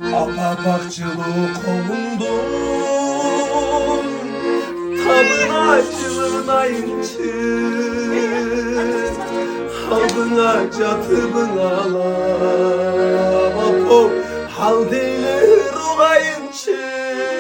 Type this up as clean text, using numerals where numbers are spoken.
Apapakçılık olundun, tabınacılığın ayınçın, aldına catıbın alam, hal değil ruhayınçın.